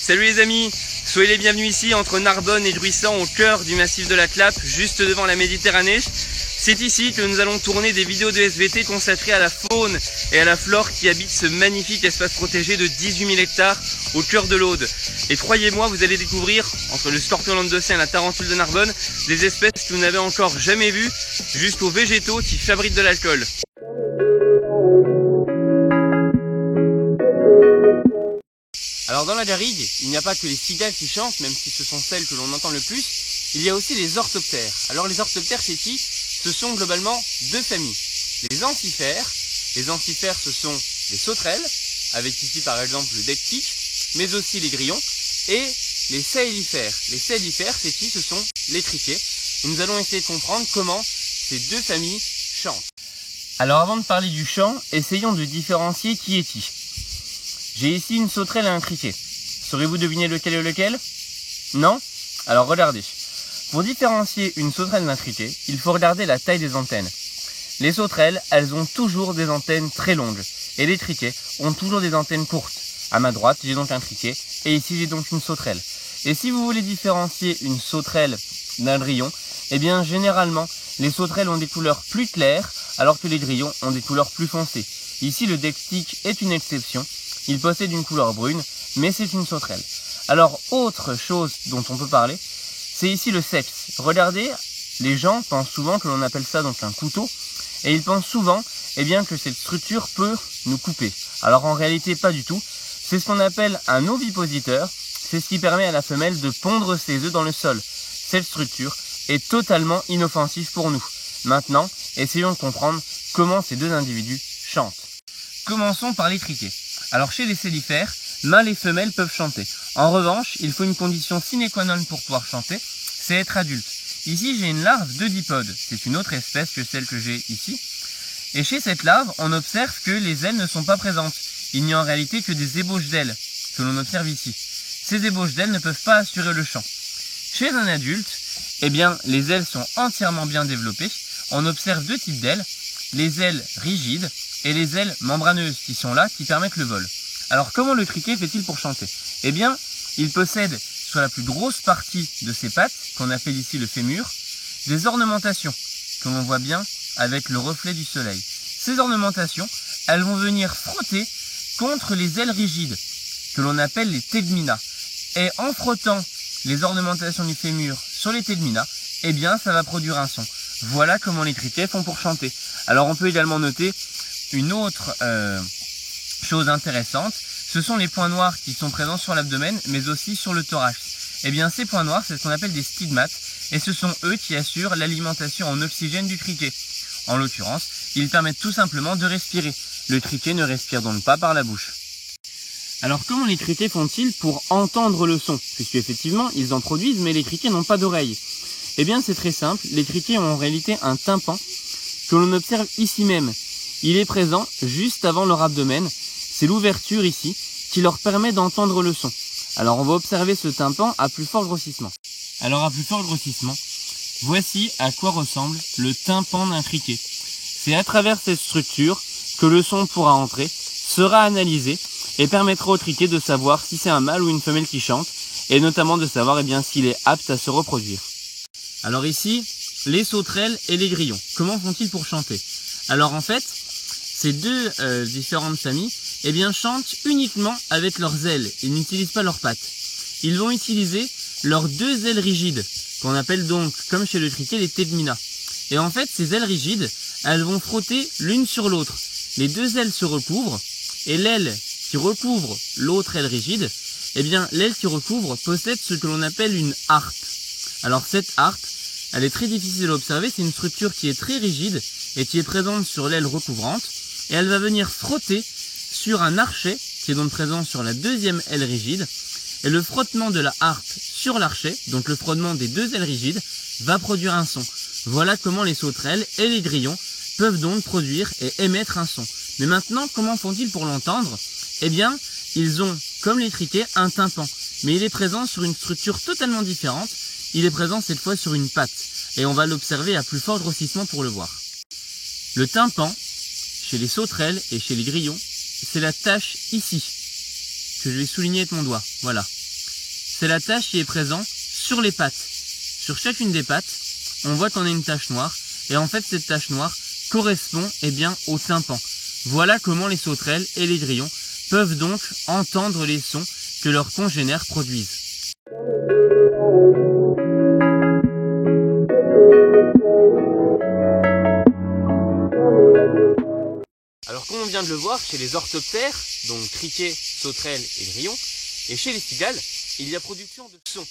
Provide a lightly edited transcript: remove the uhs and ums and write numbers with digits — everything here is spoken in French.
Salut les amis, soyez les bienvenus ici entre Narbonne et Druissant au cœur du massif de la Clappe, juste devant la Méditerranée. C'est ici que nous allons tourner des vidéos de SVT consacrées à la faune et à la flore qui habitent ce magnifique espace protégé de 18 000 hectares au cœur de l'Aude. Et croyez-moi, vous allez découvrir, entre le scorpion languedocien et la tarentule de Narbonne, des espèces que vous n'avez encore jamais vues, jusqu'aux végétaux qui fabriquent de l'alcool. Alors dans la garrigue, il n'y a pas que les cigales qui chantent, même si ce sont celles que l'on entend le plus, il y a aussi les orthoptères. Alors les orthoptères, c'est qui? Ce sont globalement deux familles. Les amphiphères. Les amphiphères, ce sont les sauterelles, avec ici par exemple le dectique, mais aussi les grillons, et les saélifères. Les saélifères, c'est qui? Ce sont les criquets. Et nous allons essayer de comprendre comment ces deux familles chantent. Alors avant de parler du chant, essayons de différencier qui est qui. J'ai ici une sauterelle et un criquet. Saurez-vous deviner lequel est lequel? Non? Alors regardez. Pour différencier une sauterelle d'un criquet, il faut regarder la taille des antennes. Les sauterelles, elles ont toujours des antennes très longues, et les criquets ont toujours des antennes courtes. À ma droite, j'ai donc un criquet, et ici j'ai donc une sauterelle. Et si vous voulez différencier une sauterelle d'un grillon, eh bien généralement, les sauterelles ont des couleurs plus claires, alors que les grillons ont des couleurs plus foncées. Ici, le dectique est une exception. Il possède une couleur brune, mais c'est une sauterelle. Alors, autre chose dont on peut parler, c'est ici le sexe. Regardez, les gens pensent souvent que l'on appelle ça donc un couteau, et ils pensent souvent que cette structure peut nous couper. Alors en réalité, pas du tout. C'est ce qu'on appelle un ovipositeur. C'est ce qui permet à la femelle de pondre ses œufs dans le sol. Cette structure est totalement inoffensive pour nous. Maintenant, essayons de comprendre comment ces deux individus chantent. Commençons par les criquets. Alors chez les saélifères, mâles et femelles peuvent chanter. En revanche, il faut une condition sine qua non pour pouvoir chanter, c'est être adulte. Ici, j'ai une larve d'Oedipode, c'est une autre espèce que celle que j'ai ici. Et chez cette larve, on observe que les ailes ne sont pas présentes. Il n'y a en réalité que des ébauches d'ailes que l'on observe ici. Ces ébauches d'ailes ne peuvent pas assurer le chant. Chez un adulte, les ailes sont entièrement bien développées. On observe deux types d'ailes, les ailes rigides et les ailes membraneuses qui sont là, qui permettent le vol. Alors comment le criquet fait-il pour chanter? Il possède sur la plus grosse partie de ses pattes, qu'on appelle ici le fémur, des ornementations que l'on voit bien avec le reflet du soleil. Ces ornementations, elles vont venir frotter contre les ailes rigides, que l'on appelle les tegmina. Et en frottant les ornementations du fémur sur les tegmina, ça va produire un son. Voilà comment les criquets font pour chanter. Alors on peut également noter une autre chose intéressante, ce sont les points noirs qui sont présents sur l'abdomen, mais aussi sur le thorax. Ces points noirs, c'est ce qu'on appelle des stigmates, et ce sont eux qui assurent l'alimentation en oxygène du criquet. En l'occurrence, ils permettent tout simplement de respirer. Le criquet ne respire donc pas par la bouche. Alors comment les criquets font-ils pour entendre le son? Puisque effectivement, ils en produisent, mais les criquets n'ont pas d'oreilles. C'est très simple, les criquets ont en réalité un tympan que l'on observe ici même. Il est présent juste avant leur abdomen, c'est l'ouverture ici qui leur permet d'entendre le son. Alors on va observer ce tympan à plus fort grossissement. Alors à plus fort grossissement, voici à quoi ressemble le tympan d'un criquet. C'est à travers cette structure que le son pourra entrer, sera analysé et permettra au criquet de savoir si c'est un mâle ou une femelle qui chante, et notamment de savoir s'il est apte à se reproduire. Alors ici, les sauterelles et les grillons, comment font-ils pour chanter? Alors en fait, ces deux différentes familles chantent uniquement avec leurs ailes. Ils n'utilisent pas leurs pattes. Ils vont utiliser leurs deux ailes rigides, qu'on appelle donc, comme chez le criquet, les tegmina. Et en fait, ces ailes rigides, elles vont frotter l'une sur l'autre. Les deux ailes se recouvrent, et l'aile qui recouvre l'autre aile rigide, l'aile qui recouvre possède ce que l'on appelle une harpe. Alors cette harpe, elle est très difficile à observer, c'est une structure qui est très rigide et qui est présente sur l'aile recouvrante, et elle va venir frotter sur un archet qui est donc présent sur la deuxième aile rigide, et le frottement de la harpe sur l'archet, donc le frottement des deux ailes rigides, va produire un son. Voilà comment les sauterelles et les grillons peuvent donc produire et émettre un son. Mais maintenant, comment font-ils pour l'entendre? Ils ont, comme les criquets, un tympan, mais il est présent sur une structure totalement différente. Il est présent cette fois sur une patte, et on va l'observer à plus fort grossissement pour le voir. Le tympan, chez les sauterelles et chez les grillons, c'est la tache ici, que je vais souligner avec mon doigt, voilà. c'est la tache qui est présente sur les pattes. Sur chacune des pattes, on voit qu'on a une tache noire, et en fait cette tache noire correspond au tympan. Voilà comment les sauterelles et les grillons peuvent donc entendre les sons que leurs congénères produisent. Alors comme on vient de le voir, chez les orthoptères, donc criquets, sauterelles et grillons, et chez les cigales, il y a production de sons.